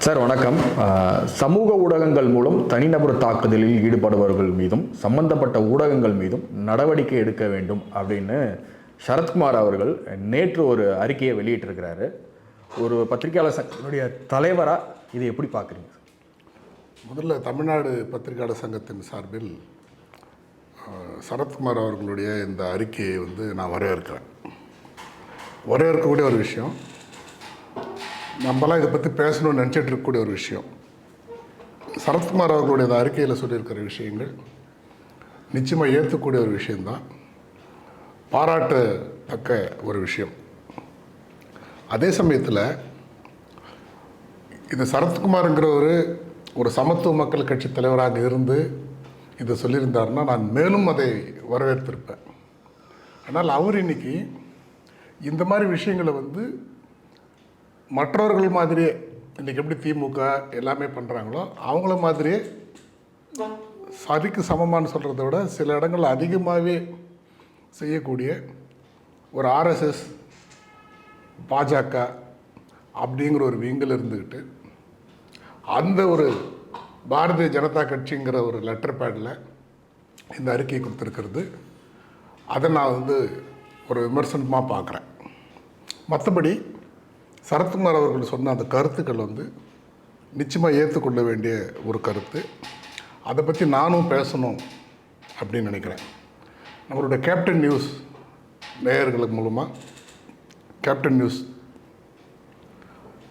Sir வணக்கம். சமூக ஊடகங்கள் மூலம் தனிநபர் தாக்குதலில் ஈடுபடுபவர்கள் மீதும் சம்பந்தப்பட்ட ஊடகங்கள் மீதும் நடவடிக்கை எடுக்க வேண்டும் அப்படின்னு சரத்குமார் அவர்கள் நேற்று ஒரு அறிக்கையை வெளியிட்டிருக்கிறாரு. ஒரு பத்திரிகையாளர் சங்கத்தினுடைய தலைவராக இதை எப்படி பார்க்குறீங்க? முதல்ல தமிழ்நாடு பத்திரிகையாளர் சங்கத்தின் சார்பில் சரத்குமார் அவர்களுடைய இந்த அறிக்கையை நான் வரவேற்கிறேன். வரவேற்கக்கூடிய ஒரு விஷயம், நம்மளாம் இதை பற்றி பேசணும்னு நினச்சிட்டு இருக்கக்கூடிய ஒரு விஷயம். சரத்குமார் அவர்களுடைய இந்த அறிக்கையில் சொல்லியிருக்கிற விஷயங்கள் நிச்சயமாக ஏற்றுக்கூடிய ஒரு விஷயந்தான், பாராட்டத்தக்க ஒரு விஷயம். அதே சமயத்தில் இது சரத்குமாருங்கிற ஒரு சமத்துவ மக்கள் கட்சி தலைவராக இருந்து இதை சொல்லியிருந்தாருன்னா நான் மேலும் அதை வரவேற்றிருப்பேன். ஆனால் அவர் இன்னைக்கு இந்த மாதிரி விஷயங்களை மற்றவர்கள் மாதிரியே இன்றைக்கி எப்படி திமுக எல்லாமே பண்ணுறாங்களோ அவங்கள மாதிரியே சரிக்கு சமமானு சொல்கிறத விட சில இடங்கள் அதிகமாகவே செய்யக்கூடிய ஒரு ஆர்எஸ்எஸ் பாஜக அப்படிங்கிற ஒரு விங்கில் இருந்துக்கிட்டு அந்த ஒரு பாரதிய ஜனதா கட்சிங்கிற ஒரு லெட்டர் பேடில் இந்த அறிக்கையை கொடுத்துருக்கிறது, அதை நான் ஒரு விமர்சனமாக பார்க்குறேன். மற்றபடி சரத்குமார் அவர்கள் சொன்ன அந்த கருத்துக்கள் நிச்சயமாக ஏற்றுக்கொள்ள வேண்டிய ஒரு கருத்து. அதை பற்றி நானும் பேசணும் அப்படின்னு நினைக்கிறேன். நம்மளுடைய கேப்டன் நியூஸ் நேயர்களுக்கு மூலமாக, கேப்டன் நியூஸ்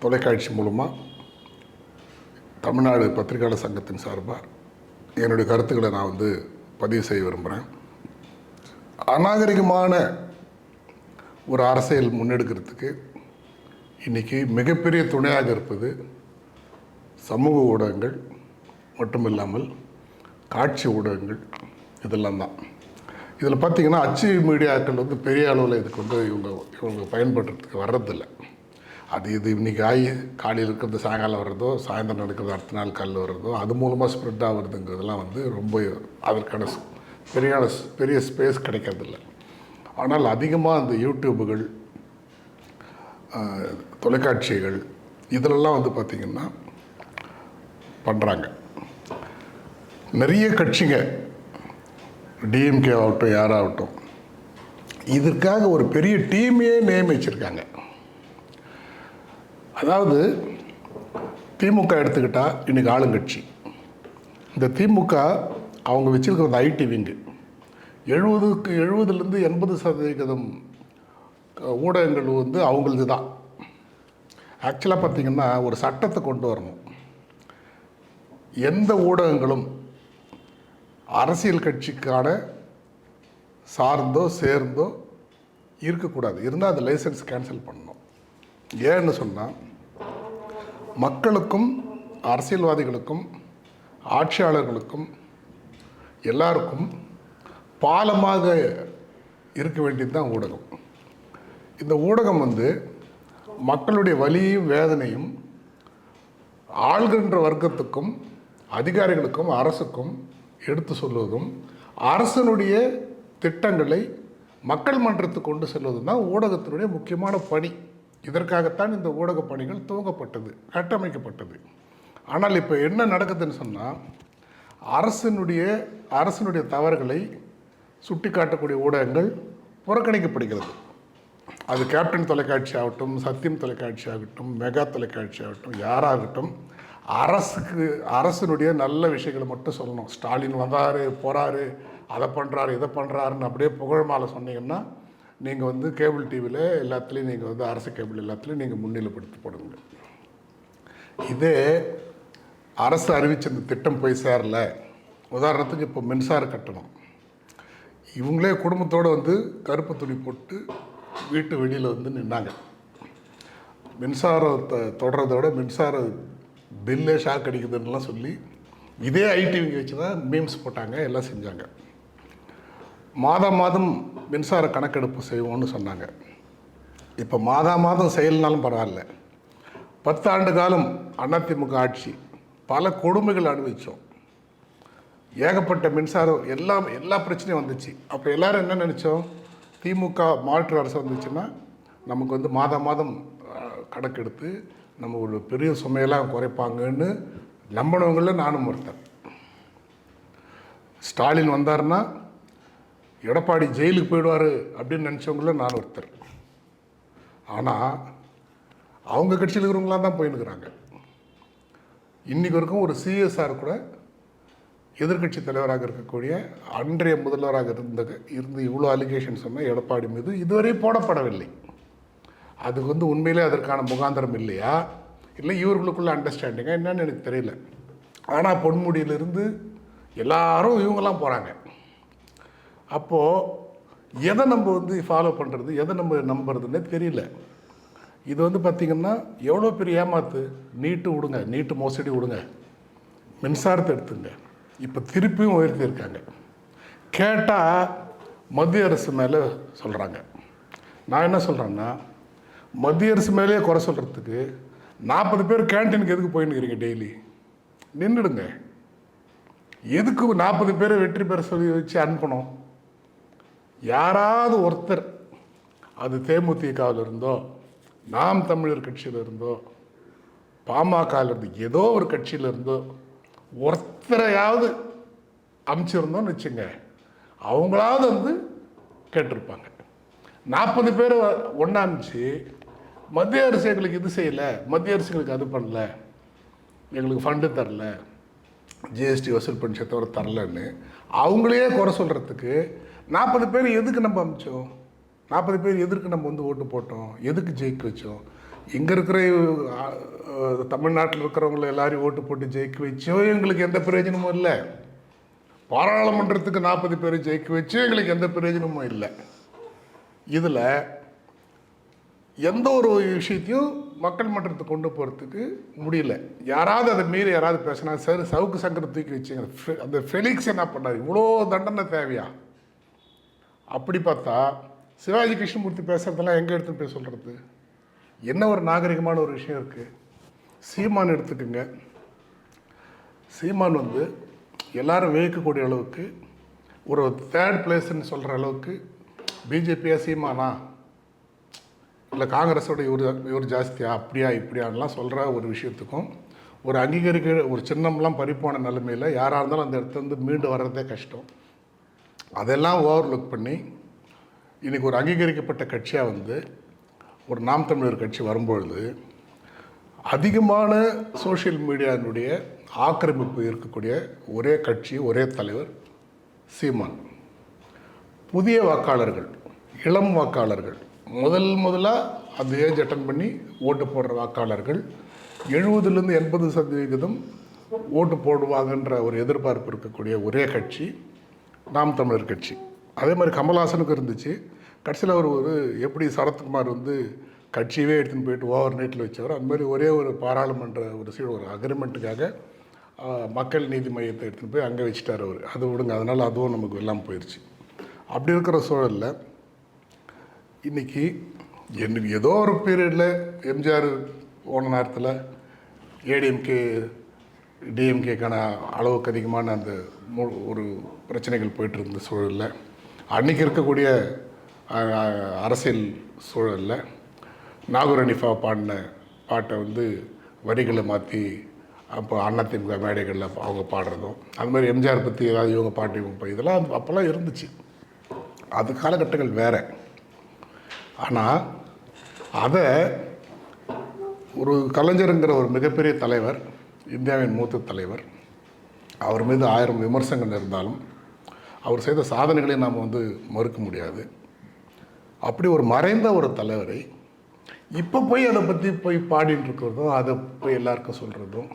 தொலைக்காட்சி மூலமாக தமிழ்நாடு பத்திரிகையாளர் சங்கத்தின் சார்பாக என்னுடைய கருத்துக்களை நான் பதிவு செய்ய விரும்புகிறேன். அநாகரிகமான ஒரு அரசியல் முன்னெடுக்கிறதுக்கு இன்றைக்கி மிகப்பெரிய துணையாக இருப்பது சமூக ஊடகங்கள் மட்டும் இல்லாமல் காட்சி ஊடகங்கள், இதெல்லாம் தான். இதில் பார்த்திங்கன்னா அச்சு மீடியாக்கள் பெரிய அளவில் இதுக்கு இவங்க பயன்படுறதுக்கு வர்றதில்லை. இது இன்றைக்கி காலையில் இருக்கிறது சாயங்காலம் வர்றதோ, சாயந்தரம் நடக்கிறது அடுத்த நாள் காலையில் வர்றதோ, அது மூலமாக ஸ்ப்ரெட் ஆகுறதுங்கிறதுலாம் ரொம்ப அதற்கான பெரிய ஸ்பேஸ் கிடைக்கிறதில்ல. ஆனால் அதிகமாக அந்த யூடியூபுகள், தொலைக்காட்சிகள் இதிலெல்லாம் பார்த்திங்கன்னா பண்ணுறாங்க. நிறைய கட்சிங்க, டிஎம்கே ஆகட்டும் யாராகட்டும், இதற்காக ஒரு பெரிய டீமையே நியமிச்சிருக்காங்க. அதாவது திமுக எடுத்துக்கிட்டால் இன்றைக்கி ஆளுங்கட்சி. இந்த திமுக அவங்க வச்சுருக்கிற ஐடி விங்கு 70லேருந்து 80% ஊடகங்கள் அவங்களது தான். ஆக்சுவலாக பார்த்திங்கன்னா ஒரு சட்டத்தை கொண்டு வரணும். எந்த ஊடகங்களும் அரசியல் கட்சிக்கான சார்ந்தோ சேர்ந்தோ இருக்கக்கூடாது. இருந்தால் அது லைசன்ஸ் கேன்சல் பண்ணணும். ஏன்னு சொன்னால் மக்களுக்கும் அரசியல்வாதிகளுக்கும் ஆட்சியாளர்களுக்கும் எல்லாருக்கும் பாலமாக இருக்க வேண்டியது தான் ஊடகம். இந்த ஊடகம் மக்களுடைய வலியும் வேதனையும் ஆள்கின்ற வர்க்கத்துக்கும் அதிகாரிகளுக்கும் அரசுக்கும் எடுத்து சொல்வதும், அரசனுடைய திட்டங்களை மக்கள் மன்றத்துக்கு கொண்டு செல்வதும் தான் ஊடகத்தினுடைய முக்கியமான பணி. இதற்காகத்தான் இந்த ஊடக பணிகள் துவங்கப்பட்டது, கட்டமைக்கப்பட்டது. ஆனால் இப்போ என்ன நடக்குதுன்னு சொன்னால், அரசனுடைய தவறுகளை சுட்டி காட்டக்கூடிய ஊடகங்கள் புறக்கணிக்கப்படுகிறது. அது கேப்டன் தொலைக்காட்சி ஆகட்டும், சத்தியம் தொலைக்காட்சி ஆகட்டும், மெகா தொலைக்காட்சி ஆகட்டும், யாராகட்டும், அரசனுடைய நல்ல விஷயங்களை மட்டும் சொல்லணும். ஸ்டாலின் வந்தார் போகிறாரு, அதை பண்ணுறாரு இதை பண்ணுறாருன்னு அப்படியே புகழ் மாலை சொன்னீங்கன்னா நீங்கள் கேபிள் டிவியில் எல்லாத்துலேயும் நீங்கள் அரசு கேபிள் எல்லாத்துலேயும் நீங்கள் முன்னிலைப்படுத்தி போடுங்க. இதே அரசு அறிவித்த இந்த திட்டம் போய் சேரல. உதாரணத்துக்கு இப்போ மின்சார கட்டணம், இவங்களே குடும்பத்தோடு கருப்பு துணி போட்டு வீட்டு வெளியில் நின்னாங்க. மின்சாரத்தை தொடர்றத விட மின்சார பில்லே ஷாக் அடிக்குதுன்னெலாம் சொல்லி இதே ஐடிவிங்க வச்சு தான் மீம்ஸ் போட்டாங்க, எல்லாம் செஞ்சாங்க. மாதம் மின்சார கணக்கெடுப்பு செய்வோம்னு சொன்னாங்க. இப்போ மாதம் செயல்னாலும் பரவாயில்ல. 10 ஆண்டு காலம் அதிமுக ஆட்சி பல கொடுமைகள் அனுபவித்தோம். ஏகப்பட்ட மின்சாரம் எல்லா பிரச்சனையும் வந்துச்சு. அப்போ எல்லோரும் என்ன நினச்சோம், திமுக மாற்று அரசு வந்துச்சுன்னா நமக்கு மாதம் கணக்கெடுத்து நம்ம ஒரு பெரிய சுமையெல்லாம் குறைப்பாங்கன்னு நம்பினவங்களில் நானும் ஒருத்தர். ஸ்டாலின் வந்தாருன்னா எடப்பாடி ஜெயிலுக்கு போயிடுவார் அப்படின்னு நினச்சவங்கள நான் ஒருத்தர். ஆனால் அவங்க கட்சியில் இருக்கிறவங்களாம் தான் போயின்னுக்கிறாங்க. இன்றைக்கு வரைக்கும் ஒரு சிஎஸ்ஆர் கூட எதிர்க்கட்சி தலைவராக இருக்கக்கூடிய அன்றைய முதல்வராக இருந்து இவ்வளோ அலிகேஷன் சொன்ன எடப்பாடி மீது இதுவரை போடப்படவில்லை. அதுக்கு உண்மையிலே அதற்கான முகாந்திரம் இல்லையா, இல்லை இவர்களுக்குள்ள அண்டர்ஸ்டாண்டிங்காக என்னன்னு எனக்கு தெரியல. ஆனால் பொன்முடியிலிருந்து எல்லாரும் இவங்கெல்லாம் போகிறாங்க. அப்போது எதை நம்ம ஃபாலோ பண்ணுறது, எதை நம்ம நம்புறதுன்னே தெரியல. இது பார்த்திங்கன்னா எவ்வளோ பெரிய ஏமாத்து. நீட்டு விடுங்க, நீட்டு மோசடி விடுங்க, மின்சாரத்தை எடுத்துங்க, இப்போ திருப்பியும் உயர்த்தியிருக்காங்க. கேட்டால் மத்திய அரசு மேலே சொல்கிறாங்க. நான் என்ன சொல்கிறேன்னா, மத்திய அரசு மேலேயே குறை சொல்கிறதுக்கு 40 பேர் கேன்டீனுக்கு எதுக்கு போயின்னுக்கிறீங்க? டெய்லி நின்றுடுங்க. எதுக்கு 40 பேரை வெற்றி பெற சொல்லி வச்சு அனுப்பணும்? யாராவது ஒருத்தர், அது தேமுதிகவில் இருந்தோ, நாம் தமிழர் கட்சியில் இருந்தோ, பாமகவில் இருந்து, ஏதோ ஒரு கட்சியில் இருந்தோ ஒருத்தரையாவது அமைச்சிருந்தோன்னு வச்சுங்க, அவங்களாவது கேட்டிருப்பாங்க. 40 பேர் ஒன்றா அனுப்பிச்சு மத்திய அரசு எங்களுக்கு இது செய்யலை, மத்திய அரசு எங்களுக்கு அது பண்ணல, எங்களுக்கு ஃபண்டு தரல, ஜிஎஸ்டி வசூல் பண்ணி தவிர தரலன்னு அவங்களையே குறை சொல்கிறதுக்கு 40 பேர் எதுக்கு நம்ம அமிச்சோம்? 40 பேர் எதுக்கு நம்ம ஓட்டு போட்டோம்? எதுக்கு ஜெயிக்க வச்சோம்? இங்கே இருக்கிற தமிழ்நாட்டில் இருக்கிறவங்கள எல்லாரையும் ஓட்டு போட்டு ஜெயிக்க வச்சோ எங்களுக்கு எந்த பிரயோஜனமும் இல்லை. பாராளுமன்றத்துக்கு 40 பேர் ஜெயிக்க வச்சோ எங்களுக்கு எந்த பிரயோஜனமும் இல்லை. இதில் எந்த ஒரு விஷயத்தையும் மக்கள் மன்றத்துக்கு கொண்டு போகிறதுக்கு முடியல. யாராவது அதை மீறி யாராவது பேசினா சரி, சவுக்கு சங்கரை தூக்கி வச்சுங்க. அந்த ஃபெலிக்ஸ் என்ன பண்ணார்? இவ்வளோ தண்டனை தேவையா? அப்படி பார்த்தா சிவாஜி கிருஷ்ணமூர்த்தி பேசுகிறதெல்லாம் எங்கே எடுத்துன்னு போய் சொல்கிறது? என்ன ஒரு நாகரிகமான ஒரு விஷயம் இருக்குது. சீமான் எடுத்துக்குங்க. சீமான் எல்லாரும் வியக்கக்கூடிய அளவுக்கு ஒரு 3rd பிளேஸ்ன்னு சொல்கிற அளவுக்கு பிஜேபியா சீமானா இல்லை காங்கிரஸோட இவர் ஜாஸ்தியா அப்படியா இப்படியான்லாம் சொல்கிற ஒரு விஷயத்துக்கும் ஒரு அங்கீகரிக்க ஒரு சின்னம்லாம் பறிப்போன நிலைமையில் யாராக இருந்தாலும் அந்த இடத்துல மீண்டு வர்றதே கஷ்டம். அதெல்லாம் ஓவர்லுக் பண்ணி இன்றைக்கி ஒரு அங்கீகரிக்கப்பட்ட கட்சியாக ஒரு நாம் தமிழர் கட்சி வரும்பொழுது அதிகமான சோஷியல் மீடியாவினுடைய ஆக்கிரமிப்பு இருக்கக்கூடிய ஒரே கட்சி, ஒரே தலைவர் சீமான். புதிய வாக்காளர்கள், இளம் வாக்காளர்கள், முதலாக அந்த ஏஜ் அட்டன் பண்ணி ஓட்டு போடுற வாக்காளர்கள் 70லேருந்து 80% ஓட்டு போடுவாங்கன்ற ஒரு எதிர்பார்ப்பு இருக்கக்கூடிய ஒரே கட்சி நாம் தமிழர் கட்சி. அதே மாதிரி கமல்ஹாசனுக்கு இருந்துச்சு. கடைசியில் அவர் எப்படி சரத்குமார் கட்சியவே எடுத்துன்னு போயிட்டு ஓவர் நைட்டில் வச்சவர், அந்த மாதிரி ஒரே ஒரு பாராளுமன்ற ஒரு அக்ரிமெண்ட்டுக்காக மக்கள் நீதி மையத்தை எடுத்துன்னு போய் அங்கே வச்சுட்டார் அவர். அது விடுங்க, அதனால் அதுவும் நமக்கு எல்லாம் போயிடுச்சு. அப்படி இருக்கிற சூழலில் இன்றைக்கி ஏதோ ஒரு பீரியடில் எம்ஜிஆர் போன நேரத்தில் ஏடிஎம்கே டிஎம்கேக்கான அளவுக்கு அதிகமான அந்த ஒரு பிரச்சனைகள் போயிட்டு இருந்த சூழலில், அன்றைக்கி இருக்கக்கூடிய அரசியல் சூழலில் நாகூர் அனிஃபா பாடின பாட்டை வரிகளை மாற்றி அப்போ அதிமுக மேடைகளில் அவங்க பாடுறதும், அது மாதிரி எம்ஜிஆர் பற்றி ஏதாவது இவங்க பாட்டு இவங்க இதெல்லாம் அப்போல்லாம் இருந்துச்சு. அது காலகட்டங்கள் வேறு. ஆனால் அதை ஒரு கலைஞருங்கிற ஒரு மிகப்பெரிய தலைவர், இந்தியாவின் மூத்த தலைவர், அவர் மீது 1000 விமர்சனங்கள் இருந்தாலும் அவர் செய்த சாதனைகளை நாம் மறுக்க முடியாது. அப்படி ஒரு மறைந்த ஒரு தலைவரை இப்போ போய் அதை பற்றி போய் பாடிட்டு இருக்கிறதும், அதை போய் எல்லாருக்கும் சொல்கிறதும்,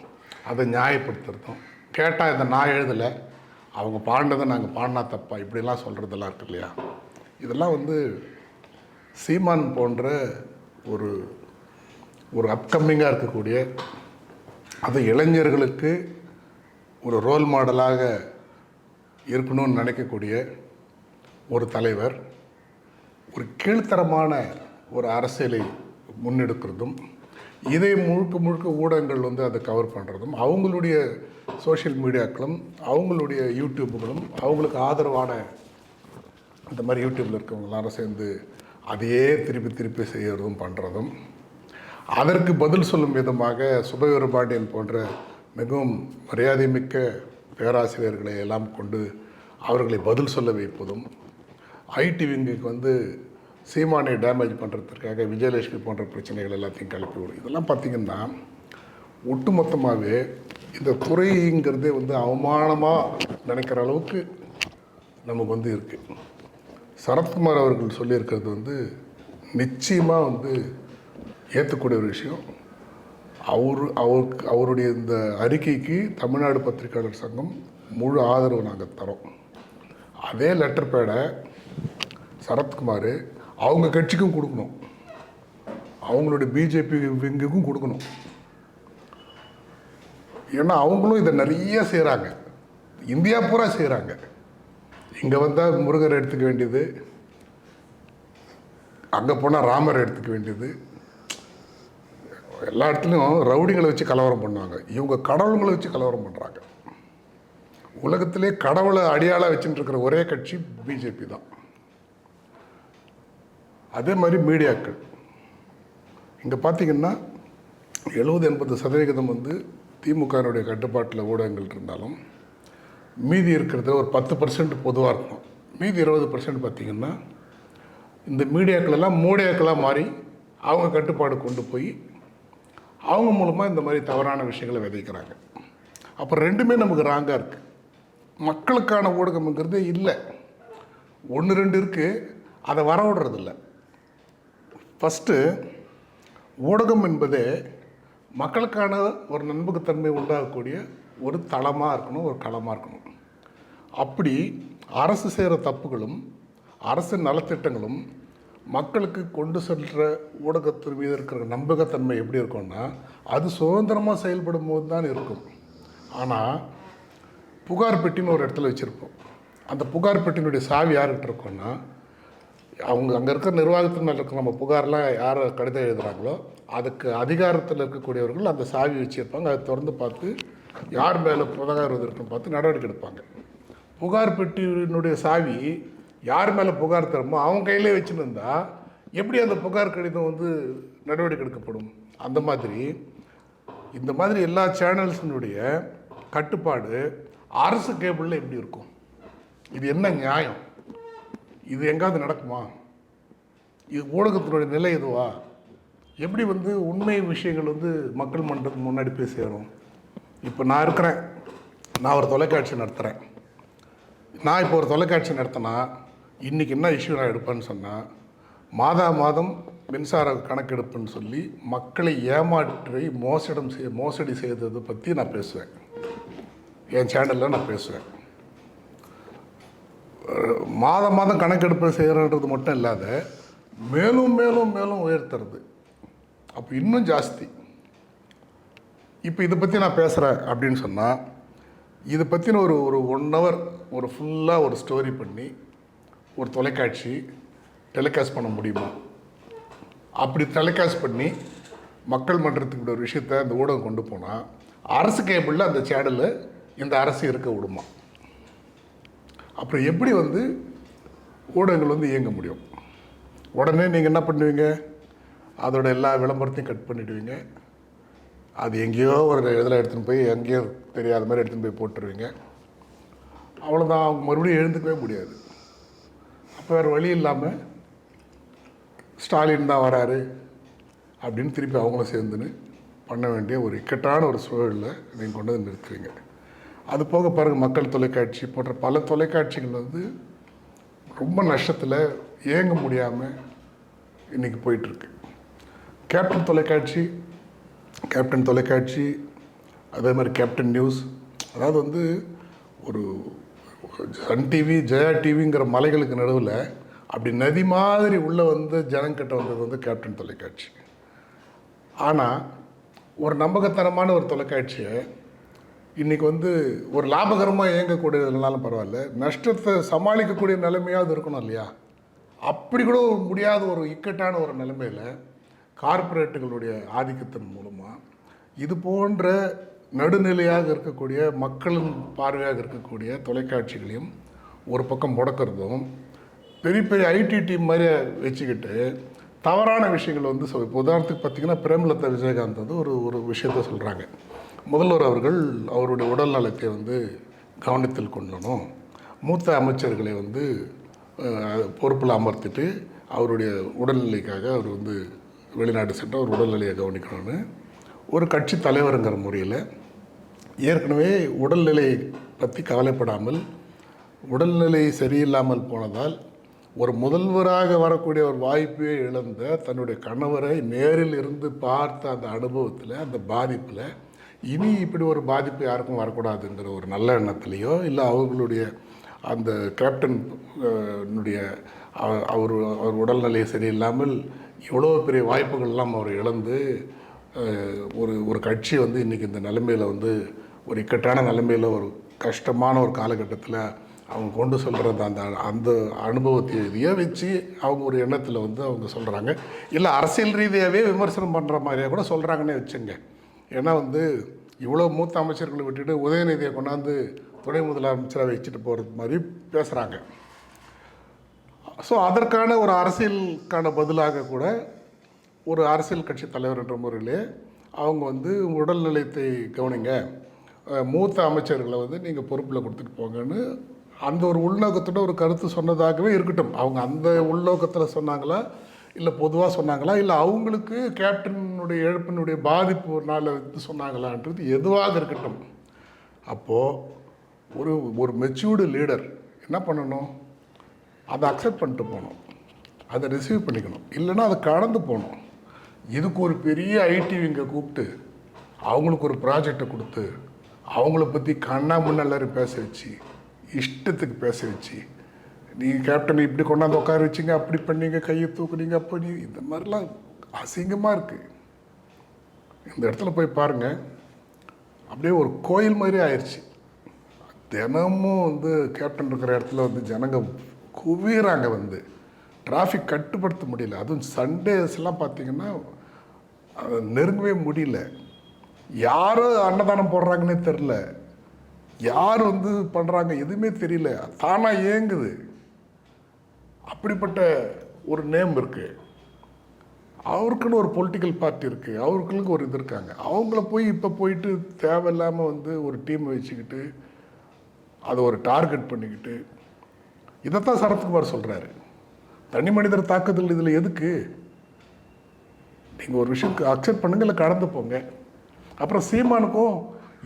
அதை நியாயப்படுத்துறதும், கேட்டால் இதை நான் எழுதலை, அவங்க பாடினதை நாங்கள் பாடினா தப்பா, இப்படிலாம் சொல்கிறதெல்லாம் இருக்கு இல்லையா? இதெல்லாம் சீமான் போன்ற ஒரு ஒரு அப்கமிங்காக இருக்கக்கூடிய, அது இளைஞர்களுக்கு ஒரு ரோல் மாடலாக இருக்கணும்னு நினைக்கக்கூடிய ஒரு தலைவர் ஒரு கீழ்த்தரமான ஒரு அரசியலை முன்னெடுக்கிறதும், இதை முழுக்க முழுக்க ஊடகங்கள் அதை கவர் பண்ணுறதும், அவங்களுடைய சோஷியல் மீடியாக்களும் அவங்களுடைய யூடியூப்புகளும் அவங்களுக்கு ஆதரவான இந்த மாதிரி யூடியூப்பில் இருக்கவங்க எல்லாரும் சேர்ந்து அதையே திருப்பி திருப்பி செய்கிறதும் பண்ணுறதும், அதற்கு பதில் சொல்லும் விதமாக சுபவீர பாண்டியன் போன்ற மிகவும் மரியாதைமிக்க பேராசிரியர்களை எல்லாம் கொண்டு அவர்களை பதில் சொல்ல வைப்பதும், ஐடி விங்குக்கு வந்து சீமானை டேமேஜ் பண்ணுறதுக்காக விஜயலட்சுமி போன்ற பிரச்சனைகள் எல்லாத்தையும் கிளப்பி விடும். இதெல்லாம் பார்த்திங்கன்னா ஒட்டுமொத்தமாகவே இந்த துறைங்கிறதே வந்து அவமானமாக நினைக்கிற அளவுக்கு நமக்கு வந்து இருக்குது. சரத்குமார் அவர்கள் சொல்லியிருக்கிறது வந்து நிச்சயமாக வந்து ஏற்றக்கூடிய ஒரு விஷயம். அவருடைய இந்த அறிக்கைக்கு தமிழ்நாடு பத்திரிகையாளர் சங்கம் முழு ஆதரவு நாங்கள் தரோம். அதே லெட்டர் பேடை சரத்குமார் அவங்க கட்சிக்கும் கொடுக்கணும், அவங்களுடைய பிஜேபி விங்குக்கும் கொடுக்கணும். ஏன்னா அவங்களும் இதை நிறைய செய்கிறாங்க, இந்தியா பூரா செய்கிறாங்க. இங்கே வந்தால் முருகர் எடுத்துக்க வேண்டியது, அங்கே போனால் ராமர் எடுத்துக்க வேண்டியது, எல்லா இடத்துலையும் ரவுடிகளை வச்சு கலவரம் பண்ணுவாங்க. இவங்க கடவுள்களை வச்சு கலவரம் பண்ணுறாங்க. உலகத்திலே கடவுளை அடியாளாக வச்சுட்டு இருக்கிற ஒரே கட்சி பிஜேபி தான். அதே மாதிரி மீடியாக்கள் இங்கே பார்த்திங்கன்னா 70-80% வந்து திமுகனுடைய கட்டுப்பாட்டில் ஊடகங்கள் இருந்தாலும் மீதி இருக்கிறது ஒரு 10% பொதுவாக இருக்கும். மீதி 20% பார்த்திங்கன்னா இந்த மீடியாக்களெல்லாம் மூடியாக்களாக மாறி அவங்க கட்டுப்பாடு கொண்டு போய் அவங்க மூலமாக இந்த மாதிரி தவறான விஷயங்களை விதைக்கிறாங்க. அப்போ ரெண்டுமே நமக்கு ராங்காக இருக்குது. மக்களுக்கான ஊடகம்ங்கிறதே இல்லை. 1-2 இருக்குது, அதை வரவிடுறதில்ல. ஃபஸ்ட்டு ஊடகம் என்பதே மக்களுக்கான ஒரு நம்பகத்தன்மை உண்டாகக்கூடிய ஒரு தளமாக இருக்கணும், ஒரு களமாக இருக்கணும். அப்படி அரசு செய்கிற தப்புகளும் அரசு நலத்திட்டங்களும் மக்களுக்கு கொண்டு செல்கிற ஊடகத்தின் மீது இருக்கிற நம்பகத்தன்மை எப்படி இருக்கும்னா அது சுதந்திரமாக செயல்படும் போது தான் இருக்கும். ஆனால் புகார் பெட்டின்னு ஒரு இடத்துல வச்சுருப்போம். அந்த புகார் பெட்டினுடைய சாவி யார்கிட்ட இருக்கோன்னா அவங்க அங்கே இருக்கிற நிர்வாகத்தின் மேலே இருக்கிற நம்ம புகார்லாம் யார் கடிதம் எழுதுகிறாங்களோ அதுக்கு அதிகாரத்தில் இருக்கக்கூடியவர்கள் அந்த சாவி வச்சுருப்பாங்க. அதை திறந்து பார்த்து யார் மேலே புகார் இருக்குன்னு பார்த்து நடவடிக்கை எடுப்பாங்க. புகார் பெட்டியினுடைய சாவி யார் மேலே புகார் தருமோ அவங்க கையிலே வச்சுன்னு இருந்தால் எப்படி அந்த புகார் கடிதம் வந்து நடவடிக்கை எடுக்கப்படும்? அந்த மாதிரி இந்த மாதிரி எல்லா சேனல்ஸினுடைய கட்டுப்பாடு அரசு கேபிளில் எப்படி இருக்கும்? இது என்ன நியாயம்? இது எங்காவது நடக்குமா? இது ஊடகத்தினுடைய நிலை எதுவா? எப்படி வந்து உண்மை விஷயங்கள் வந்து மக்கள் மன்றத்துக்கு முன்னாடி போய் சேரும்? இப்போ நான் இருக்கிறேன், நான் ஒரு தொலைக்காட்சி நடத்துகிறேன். நான் இப்போ ஒரு தொலைக்காட்சி நடத்தினா இன்றைக்கி என்ன இஷ்யூ நான் எடுப்பேன்னு சொன்னால் மாதம் மின்சார கணக்கெடுப்புன்னு சொல்லி மக்களை ஏமாற்றி மோசடி செய்ததை பற்றி நான் பேசுவேன். என் சேனலில் நான் பேசுவேன். மாதம் கணக்கெடுப்பு செய்கிறன்றது மட்டும் இல்லாத மேலும் மேலும் மேலும் உயர்த்துறது, அப்போ இன்னும் ஜாஸ்தி. இப்போ இதை பற்றி நான் பேசுகிறேன் அப்படின்னு சொன்னால் இதை பற்றின ஒரு 1 hour ஒரு ஃபுல்லாக ஒரு ஸ்டோரி பண்ணி ஒரு தொலைக்காட்சி டெலிகாஸ்ட் பண்ண முடியுமா? அப்படி டெலிகாஸ்ட் பண்ணி மக்கள் மன்றத்துக்கு ஒரு விஷயத்தை அந்த ஊடகம் கொண்டு போனால் அரசு கேபிளில் அந்த சேனலில் இந்த அரசு இருக்க விடுமா? அப்புறம் எப்படி வந்து ஊடகங்கள் வந்து இயங்க முடியும்? உடனே நீங்கள் என்ன பண்ணுவீங்க? அதோட எல்லா விளம்பரத்தையும் கட் பண்ணிவிடுவீங்க. அது எங்கேயோ ஒரு இதில் எடுத்துன்னு போய் எங்கேயோ தெரியாத மாதிரி எடுத்துன்னு போய் போட்டுருவீங்க. அவ்வளோதான், அவங்க மறுபடியும் எழுந்துக்கவே முடியாது. அப்போ வேறு வழி இல்லாமல் ஸ்டாலின் தான் வராரு அப்படின்னு திருப்பி அவங்களும் சேர்ந்துன்னு பண்ண வேண்டிய ஒரு இக்கட்டான ஒரு சூழலில் நீங்கள் கொண்டு வந்து நிறுத்துவீங்க. அது போக பாருங்கள், மக்கள் தொலைக்காட்சி போன்ற பல தொலைக்காட்சிகள் வந்து ரொம்ப நஷ்டத்தில் இயங்க முடியாமல் இன்றைக்கி போயிட்டுருக்கு. கேப்டன் தொலைக்காட்சி அதே மாதிரி கேப்டன் நியூஸ், அதாவது வந்து ஒரு சன் டிவி ஜெயா டிவிங்கிற மலைகளுக்கு நடுவில் அப்படி நதி மாதிரி உள்ளே வந்து ஜனங்கிட்ட வந்தது வந்து கேப்டன் தொலைக்காட்சி. ஆனால் ஒரு நம்பகத்தனமான ஒரு தொலைக்காட்சியை இன்றைக்கி வந்து ஒரு லாபகரமாக இயங்கக்கூடியதுனாலும் பரவாயில்ல, நஷ்டத்தை சமாளிக்கக்கூடிய நிலைமையாவது இருக்கணும் இல்லையா? அப்படி கூட முடியாத ஒரு இக்கட்டான ஒரு நிலைமையில் கார்ப்பரேட்டுகளுடைய ஆதிக்கத்தின் மூலமாக இது போன்ற நடுநிலையாக இருக்கக்கூடிய மக்களின் பார்வையாக இருக்கக்கூடிய தொலைக்காட்சிகளையும் ஒரு பக்கம் முடக்கிறதும், பெரிய பெரிய ஐடி டீம் மாதிரி வச்சுக்கிட்டு தவறான விஷயங்கள் வந்து இப்போ உதாரணத்துக்கு பார்த்தீங்கன்னா பிரேமலதா விஜயகாந்த் வந்து ஒரு விஷயத்த சொல்கிறாங்க. முதல்வர் அவர்கள் அவருடைய உடல் நலத்தை வந்து கவனத்தில் கொள்ளணும், மூத்த அமைச்சர்களை வந்து பொறுப்பில் அமர்த்திட்டு அவருடைய உடல்நிலைக்காக அவர் வந்து வெளிநாடு சென்று அவர் உடல்நிலையை கவனிக்கணும்னு ஒரு கட்சி தலைவருங்கிற முறையில் ஏற்கனவே உடல்நிலை பற்றி கவலைப்படாமல் உடல்நிலை சரியில்லாமல் போனதால் ஒரு முதல்வராக வரக்கூடிய ஒரு வாய்ப்பை இழந்த தன்னுடைய கணவரை நேரில் இருந்து பார்த்த அந்த அனுபவத்தில், அந்த பாதிப்பில், இனி இப்படி ஒரு பாதிப்பு யாருக்கும் வரக்கூடாதுங்கிற ஒரு நல்ல எண்ணத்துலேயோ இல்லை அவர்களுடைய அந்த கேப்டன் அவர் உடல்நிலை சரியில்லாமல் இவ்வளோ பெரிய வாய்ப்புகள்லாம் அவர் இழந்து ஒரு கட்சி வந்து இன்றைக்கி இந்த நிலைமையில் வந்து ஒரு இக்கட்டான நிலைமையில் ஒரு கஷ்டமான ஒரு காலகட்டத்தில் அவங்க கொண்டு சொல்கிறது அந்த அனுபவத்தையே வச்சு அவங்க ஒரு எண்ணத்தில் வந்து அவங்க சொல்கிறாங்க. இல்லை அரசியல் ரீதியாகவே விமர்சனம் பண்ணுற மாதிரியாக கூட சொல்கிறாங்கன்னே வச்சுங்க. ஏன்னா வந்து இவ்வளோ மூத்த அமைச்சர்களை விட்டுட்டு உதயநிதியை கொண்டாந்து துணை முதலமைச்சராக வச்சுட்டு போகிறது மாதிரி பேசுகிறாங்க. ஸோ அதற்கான ஒரு அரசியலுக்கான பதிலாக கூட ஒரு அரசியல் கட்சி தலைவர் என்ற முறையிலே அவங்க வந்து உடல்நலத்தை கவனிங்க, மூத்த அமைச்சர்களை வந்து நீங்கள் பொறுப்பில் கொடுத்துட்டு போங்கன்னு அந்த ஒரு உள்நோக்கத்தோட ஒரு கருத்து சொன்னதாகவே இருக்கட்டும். அவங்க அந்த உள்நோக்கத்தில் சொன்னாங்களா, இல்லை பொதுவாக சொன்னாங்களா, இல்லை அவங்களுக்கு கேப்டனுடைய இழப்பினுடைய பாதிப்பு ஒரு நாள் வந்து சொன்னாங்களான்றது எதுவாக இருக்கட்டும். அப்போது ஒரு மெச்சூர்டு லீடர் என்ன பண்ணணும், அதை அக்செப்ட் பண்ணிட்டு போகணும், அதை ரிசீவ் பண்ணிக்கணும், இல்லைன்னா அதை கடந்து போகணும். இதுக்கு ஒரு பெரிய ஐடி விங்கை கூப்பிட்டு அவங்களுக்கு ஒரு ப்ராஜெக்டை கொடுத்து அவங்கள பற்றி கண்ணா முன்ன எல்லாரும் பேச வச்சு இஷ்டத்துக்கு பேச வச்சு நீங்கள் கேப்டன் இப்படி கொண்டாந்து உட்கார வச்சிங்க, அப்படி பண்ணீங்க, கையை தூக்குனீங்க, அப்படி இந்த மாதிரிலாம் அசிங்கமாக இருக்குது. இந்த இடத்துல போய் பாருங்கள், அப்படியே ஒரு கோயில் மாதிரி ஆயிடுச்சு. தினமும் வந்து கேப்டன் இருக்கிற இடத்துல வந்து ஜனங்க குவிறாங்க, வந்து டிராஃபிக் கட்டுப்படுத்த முடியல. அதுவும் சண்டேஸ்லாம் பார்த்திங்கன்னா நெருங்கவே முடியல. யார் அன்னதானம் போடுறாங்கன்னே தெரில, யார் வந்து பண்ணுறாங்க எதுவுமே தெரியல, தானாக இயங்குது. அப்படிப்பட்ட ஒரு நேம் இருக்குது, அவருக்குன்னு ஒரு பொலிட்டிக்கல் பார்ட்டி இருக்குது, அவர்களுக்கு ஒரு இது இருக்காங்க. அவங்கள போய் இப்போ போயிட்டு தேவையில்லாமல் வந்து ஒரு டீம் வச்சுக்கிட்டு அதை ஒரு டார்கெட் பண்ணிக்கிட்டு இதைத்தான் சரத்குமார் சொல்கிறாரு. தனி மனிதர் தாக்குதல் இதில் எதுக்கு? நீங்கள் ஒரு விஷயத்துக்கு அக்செப்ட் பண்ணுங்க, இல்லை கடந்து போங்க. அப்புறம் சீமானுக்கும்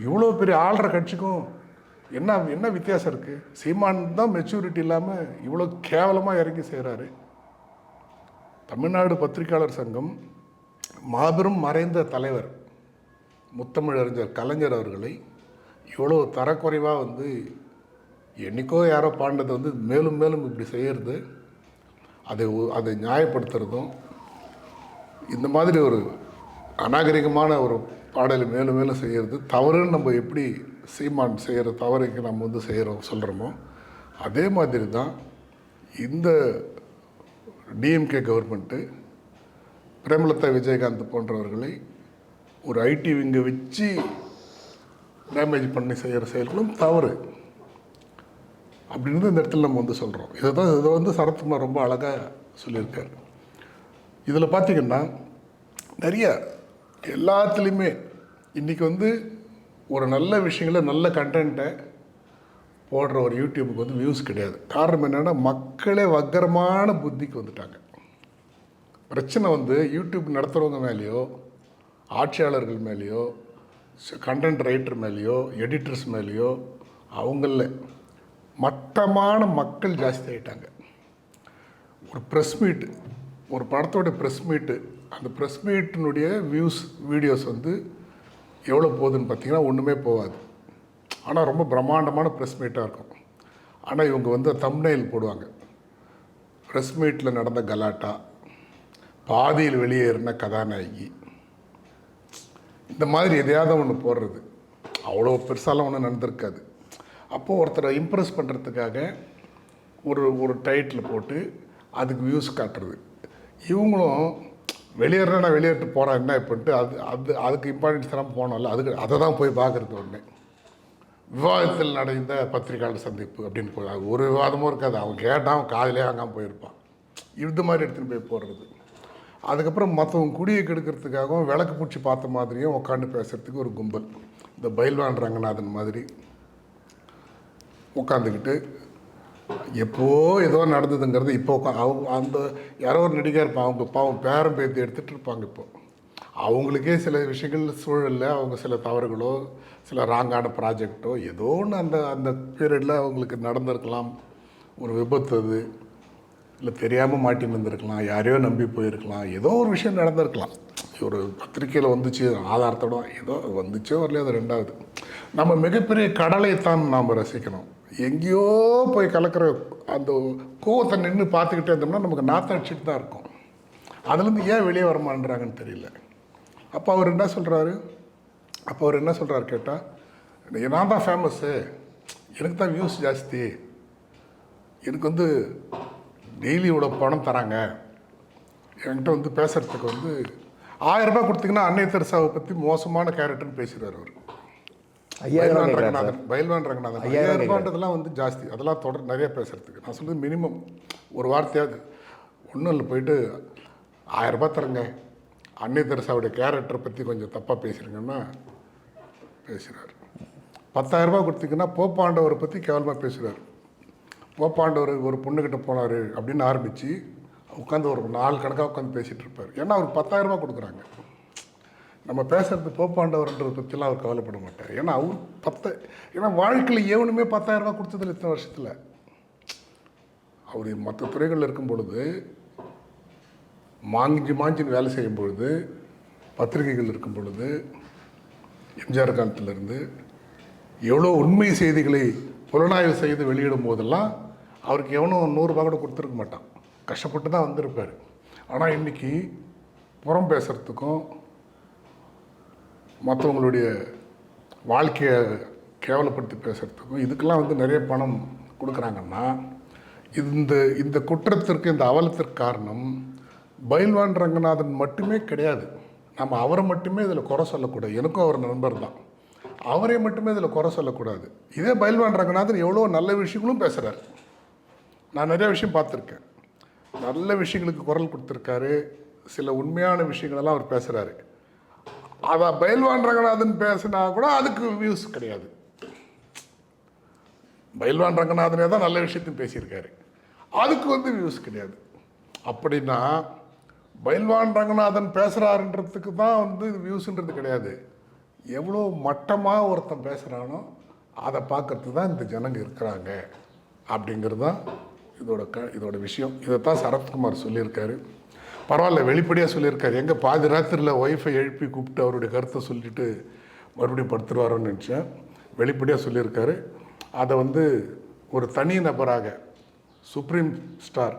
இவ்வளோ பெரிய ஆள்ற கட்சிக்கும் என்ன வித்தியாசம் இருக்குது? சீமான் தான் மெச்சூரிட்டி இல்லாமல் இவ்வளோ கேவலமாக இறங்கி செய்கிறாரு. தமிழ்நாடு பத்திரிகையாளர் சங்கம் மாபெரும் மறைந்த தலைவர் முத்தமிழறிஞர் கலைஞர் அவர்களை இவ்வளோ தரக்குறைவாக வந்து என்றைக்கோ யாரோ பாடினதை வந்து மேலும் மேலும் இப்படி செய்கிறது, அதை நியாயப்படுத்துறதும், இந்த மாதிரி ஒரு அநாகரிகமான ஒரு பாடலை மேலும் மேலும் செய்கிறது தவறுன்னு நம்ம எப்படி சீமான் செய்கிற தவறுக்கு நம்ம வந்து சொல்கிறோமோ அதே மாதிரி தான் இந்த டிஎம்கே கவர்மெண்ட்டு பிரேமலதா விஜயகாந்த் போன்றவர்களை ஒரு ஐடி விங்கை வச்சு டேமேஜ் பண்ணி செய்கிற செயல்களும் தவறு அப்படின்னு இந்த இடத்துல நம்ம வந்து சொல்கிறோம். இதை வந்து சரத்குமார் ரொம்ப அழகாக சொல்லியிருக்காரு. இதில் பார்த்திங்கன்னா நிறைய எல்லாத்துலேயுமே இன்றைக்கி வந்து ஒரு நல்ல விஷயங்களை நல்ல கண்டென்ட்டை போடுற ஒரு யூடியூபுக்கு வந்து வியூஸ் கிடையாது. காரணம் என்னென்னா மக்களே வக்கரமான புத்திக்கு வந்துட்டாங்க. பிரச்சனை வந்து யூடியூப் நடத்துகிறவங்க மேலேயோ, ஆட்சியாளர்கள் மேலேயோ, கண்டென்ட் ரைட்டர் மேலேயோ, எடிட்டர்ஸ் மேலேயோ அவங்கள மட்டமான மக்கள் ஜாஸ்தி ஆகிட்டாங்க. ஒரு ப்ரெஸ் மீட்டு, ஒரு படத்தோட ப்ரெஸ் மீட்டு, அந்த ப்ரெஸ் மீட்டினுடைய வீடியோஸ் வந்து எவ்வளோ போகுதுன்னு பார்த்தீங்கன்னா ஒன்றுமே போகாது. ஆனால் ரொம்ப பிரம்மாண்டமான ப்ரெஸ் மீட்டாக இருக்கும். ஆனால் இவங்க வந்து தம்ப்நெயில் போடுவாங்க, ப்ரெஸ் மீட்டில் நடந்த கலாட்டா, பாதியில் வெளியேறின கதாநாயகி, இந்த மாதிரி எதையாவது ஒன்று போடுறது. அவ்வளோ பெருசாலாம் ஒன்றும் நடந்திருக்காது. அப்போது ஒருத்தரை இம்ப்ரெஸ் பண்ணுறதுக்காக ஒரு டைட்டில் போட்டு அதுக்கு வியூஸ் காட்டுறது. இவங்களும் வெளியேறனா வெளியேறிட்டு போகிறா என்ன இப்போன்ட்டு அதுக்கு இம்பார்ட்டன்ஸ் தராமல் போனோம்ல, அதை தான் போய் பார்க்குறது. ஒன்று விவாதத்தில் நடந்த பத்திரிகையாளர் சந்திப்பு அப்படின்னு போய் அது ஒரு விவாதமும் இருக்காது. அவன் கேட்டான், அவன் காதிலே வாங்காமல் போயிருப்பான். இது மாதிரி எடுத்துகிட்டு போய் போடுறது. அதுக்கப்புறம் மற்றவங்க குடியை கெடுக்கிறதுக்காகவும் விளக்கு பூச்சி பார்த்த மாதிரியும் உட்காந்து பேசுகிறதுக்கு ஒரு கும்பல். இந்த பைல்வான் ரங்கநாதன் மாதிரி உட்காந்துக்கிட்டு எப்போ ஏதோ நடந்ததுங்கிறது இப்போ அவங்க அந்த யாரோ ஒரு நடிகர் இருப்பான், அவங்க பாவம் பேரம் பேத்தி எடுத்துகிட்டு இருப்பாங்க. இப்போ அவங்களுக்கே சில விஷயங்கள் சூழலில் அவங்க சில தவறுகளோ சில ராங்கான ப்ராஜெக்டோ ஏதோ ஒன்று அந்த அந்த பீரியடில் அவங்களுக்கு நடந்திருக்கலாம். ஒரு விபத்து அது, இல்லை தெரியாமல் மாட்டின்னு வந்திருக்கலாம், யாரையோ நம்பி போயிருக்கலாம், ஏதோ ஒரு விஷயம் நடந்திருக்கலாம். ஒரு பத்திரிக்கையில் வந்துச்சு ஆதாரத்தோட, ஏதோ வந்துச்சோ வரலையோ அது ரெண்டாவது. நம்ம மிகப்பெரிய கடலைத்தான் நாம் ரசிக்கணும். எங்கேயோ போய் கலக்கிற அந்த கோவத்தை நின்று பார்த்துக்கிட்டே இருந்தோம்னா நமக்கு நாற்றம் அடிச்சுட்டு தான் இருக்கும். அதுலேருந்து ஏன் வெளியே வரமான்றாங்கன்னு தெரியல. அப்போ அவர் என்ன சொல்கிறாரு கேட்டால், நான் தான் ஃபேமஸ்ஸு, எனக்கு தான் வியூஸ் ஜாஸ்தி, எனக்கு வந்து டெய்லி இவ்வளோ பணம் தராங்க, என்கிட்ட வந்து பேசுகிறதுக்கு வந்து 1000 ரூபாய் கொடுத்தீங்கன்னா அன்னை தெரசாவை பற்றி மோசமான கேரக்டர்னு பேசுகிறார் அவர். பைல்வான் ரங்கநாதன் 5000 ரூபான்றதெல்லாம் வந்து ஜாஸ்தி, அதெல்லாம் தொடர் நிறைய பேசுகிறதுக்கு. நான் சொல்கிறது மினிமம் ஒரு வார்த்தையாவது. ஒன்றும் இல்லை, போயிட்டு 1000 ரூபாய் தரங்க, அன்னை தெரசாவுடைய கேரக்டரை பற்றி கொஞ்சம் தப்பாக பேசுகிறீங்கன்னா பேசுகிறார். 10,000 ரூபாய் கொடுத்தீங்கன்னா போப்பாண்டவரை பற்றி கேவலமாக பேசுகிறார். போப்பாண்டவர் ஒரு பொண்ணுக்கிட்ட போனார் அப்படின்னு ஆரம்பித்து உட்காந்து ஒரு 4 கணக்காக உட்காந்து பேசிகிட்டு இருப்பார். ஏன்னா அவர் 10,000 ரூபாய் கொடுக்குறாங்க. நம்ம பேசுகிறது போப்பாண்டவர்ன்றதை பற்றிலாம் அவர் கவலைப்பட மாட்டார். ஏன்னா அவர் ஏன்னா வாழ்க்கையில் எவனுமே 10,000 ரூபாய் கொடுத்ததில்ல இத்தனை வருஷத்தில். அவர் மற்ற துறைகளில் இருக்கும் பொழுது மாஞ்சின்னு வேலை செய்யும் பொழுது, பத்திரிகைகள் இருக்கும் பொழுது, எம்ஜிஆர் காலத்திலிருந்து எவ்வளோ உண்மை செய்திகளை புலனாய்வு செய்து வெளியிடும் போதெல்லாம் அவருக்கு எவனும் 100 ரூபா கூட கொடுத்துருக்க மாட்டான். கஷ்டப்பட்டு தான் வந்திருப்பார். ஆனால் இன்றைக்கி புறம் பேசுகிறதுக்கும் மற்றவங்களுடைய வாழ்க்கையை கேவலப்படுத்தி பேசுகிறதுக்கும் இதுக்கெல்லாம் வந்து நிறைய பணம் கொடுக்குறாங்கன்னா, இந்த குற்றத்திற்கு, இந்த அவலத்திற்கு காரணம் பைல்வான் ரங்கநாதன் மட்டுமே கிடையாது. நம்ம அவரை மட்டுமே இதில் குறை சொல்லக்கூடாது. எனக்கும் அவர் நண்பர் தான். அவரை மட்டுமே இதில் குறை சொல்லக்கூடாது. இதே பைல்வான் ரங்கநாதன் எவ்வளோ நல்ல விஷயங்களும் பேசுகிறார். நான் நிறைய விஷயம் பார்த்துருக்கேன். நல்ல விஷயங்களுக்கு குரல் கொடுத்துருக்காரு. சில உண்மையான விஷயங்களெல்லாம் அவர் பேசுகிறாரு. அதை பைல்வான் ரங்கநாதன் பேசினா கூட அதுக்கு வியூஸ் கிடையாது. பைல்வான் ரங்கநாதனே தான் நல்ல விஷயத்தையும் பேசியிருக்காரு, அதுக்கு வந்து வியூஸ் கிடையாது. அப்படின்னா பைல்வான் ரங்கநாதன் பேசுகிறாருன்றதுக்கு தான் வந்து வியூஸுன்றது கிடையாது. எவ்வளோ மட்டமாக ஒருத்தன் பேசுகிறானோ அதை பார்க்கறதுக்கு தான் இந்த ஜனங்க இருக்கிறாங்க அப்படிங்கிறது தான் இதோட விஷயம். இதைத்தான் சரத்குமார் சொல்லியிருக்காரு. பரவாயில்ல, வெளிப்படையாக சொல்லியிருக்காரு. எங்கே பாதி ராத்திரியில் ஒய்ஃபை எழுப்பி கூப்பிட்டு அவருடைய கருத்தை சொல்லிட்டு மறுபடியும் படுத்துருவாரோன்னு நினச்சேன். வெளிப்படையாக சொல்லியிருக்காரு. அதை வந்து ஒரு தனி நபராக சுப்ரீம் ஸ்டார்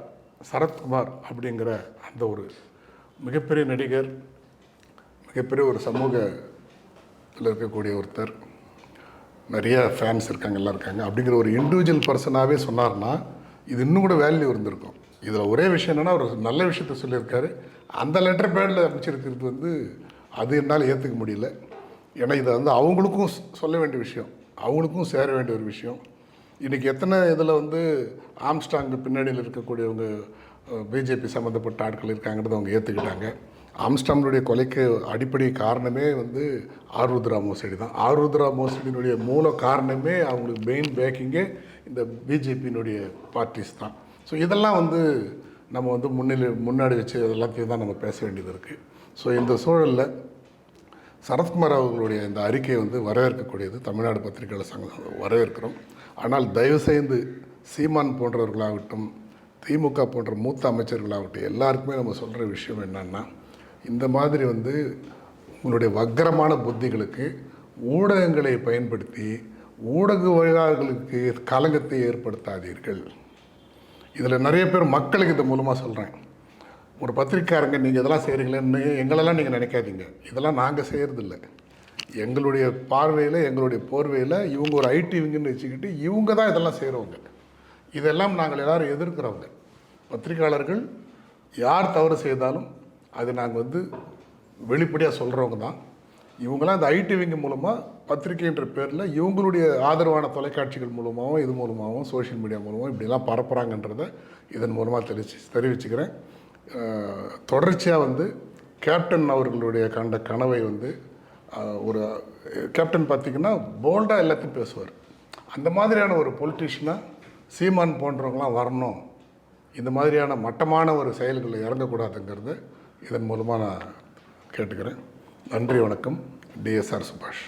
சரத்குமார் அப்படிங்கிற அந்த ஒரு மிகப்பெரிய நடிகர், மிகப்பெரிய ஒரு சமூகத்தில் இருக்கக்கூடிய ஒருத்தர், நிறைய ஃபேன்ஸ் இருக்காங்க, எல்லாம் இருக்காங்க, அப்படிங்கிற ஒரு இண்டிவிஜுவல் பர்சனாகவே சொன்னார்னா இது இன்னும் கூட வேல்யூ இருந்திருக்கும். இதில் ஒரே விஷயம் என்னென்னா, ஒரு நல்ல விஷயத்த சொல்லியிருக்காரு. அந்த லெட்டர் பேடில் அமைச்சிருக்கிறது வந்து அது என்னால் ஏற்றுக்க முடியல. ஏன்னா இதை வந்து அவங்களுக்கும் சொல்ல வேண்டிய விஷயம், அவங்களுக்கும் சேர வேண்டிய ஒரு விஷயம். இன்றைக்கி எத்தனை இதில் வந்து ஆம்ஸ்டாங் பின்னணியில் இருக்கக்கூடியவங்க பிஜேபி சம்மந்தப்பட்ட ஆட்கள் இருக்காங்கிறத அவங்க ஏற்றுக்கிட்டாங்க. ஆம்ஸ்டாங்குடைய கொலைக்கு அடிப்படை காரணமே வந்து ஆருத்ரா மோசடி தான். ஆருத்ரா மோசடியினுடைய மூல காரணமே அவங்களுக்கு மெயின் பேக்கிங்கே இந்த பிஜேபியினுடைய பார்ட்டிஸ் தான். ஸோ இதெல்லாம் வந்து நம்ம வந்து முன்னாடி வச்சு எல்லாத்தையும் தான் நம்ம பேச வேண்டியது இருக்குது. ஸோ இந்த சூழலில் சரத்குமார் அவர்களுடைய இந்த அறிக்கையை வந்து வரவேற்கக்கூடியது. தமிழ்நாடு பத்திரிகையாளர் சங்கம் வரவேற்கிறோம். ஆனால் தயவுசெய்து சீமான் போன்றவர்களாகட்டும், திமுக போன்ற மூத்த அமைச்சர்களாகட்டும், எல்லாருக்குமே நம்ம சொல்கிற விஷயம் என்னன்னா, இந்த மாதிரி வந்து உங்களுடைய வக்கரமான புத்திகளுக்கு ஊடகங்களை பயன்படுத்தி ஊடகவியலாளர்களுக்கு கலங்கத்தை ஏற்படுத்தாதீர்கள். இதில் நிறைய பேர் மக்களுக்கு இது மூலமாக சொல்கிறேன். ஒரு பத்திரிக்கையாளங்க நீங்கள் இதெல்லாம் செய்கிறீங்களேன்னு எங்களெல்லாம் நீங்கள் நினைக்காதீங்க. இதெல்லாம் நாங்கள் செய்கிறதில்ல. எங்களுடைய பார்வையில், எங்களுடைய போர்வையில் இவங்க ஒரு ஐடிவிங்கன்னு வச்சுக்கிட்டு இவங்க தான் இதெல்லாம் செய்கிறவங்க. இதெல்லாம் நாங்கள் எல்லோரும் எதிர்க்கிறவங்க. பத்திரிக்கையாளர்கள் யார் தவறு செய்தாலும் அது நாங்கள் வந்து வெளிப்படையாக சொல்கிறவங்க தான். இவங்களாம் இந்த ஐடிவிங்க மூலமாக பத்திரிகைன்ற பேரில் இவங்களுடைய ஆதரவான தொலைக்காட்சிகள் மூலமாகவும் இது மூலமாகவும் சோஷியல் மீடியா மூலமாகவும் இப்படிலாம் பரப்புகிறாங்கன்றதை இதன் மூலமாக தெரிவிச்சுக்கிறேன். தொடர்ச்சியாக வந்து கேப்டன் அவர்களுடைய கண்ட கனவை வந்து ஒரு கேப்டன் பார்த்திங்கன்னா போல்டாக எல்லாத்தையும் பேசுவார். அந்த மாதிரியான ஒரு பொலிட்டிஷியனாக சீமான் போன்றவங்களாம் வரணும், இந்த மாதிரியான மட்டமான ஒரு செயல்களில் இறங்கக்கூடாதுங்கிறத இதன் மூலமாக நான் கேட்டுக்கிறேன். நன்றி, வணக்கம். டிஎஸ்ஆர் சுபாஷ்.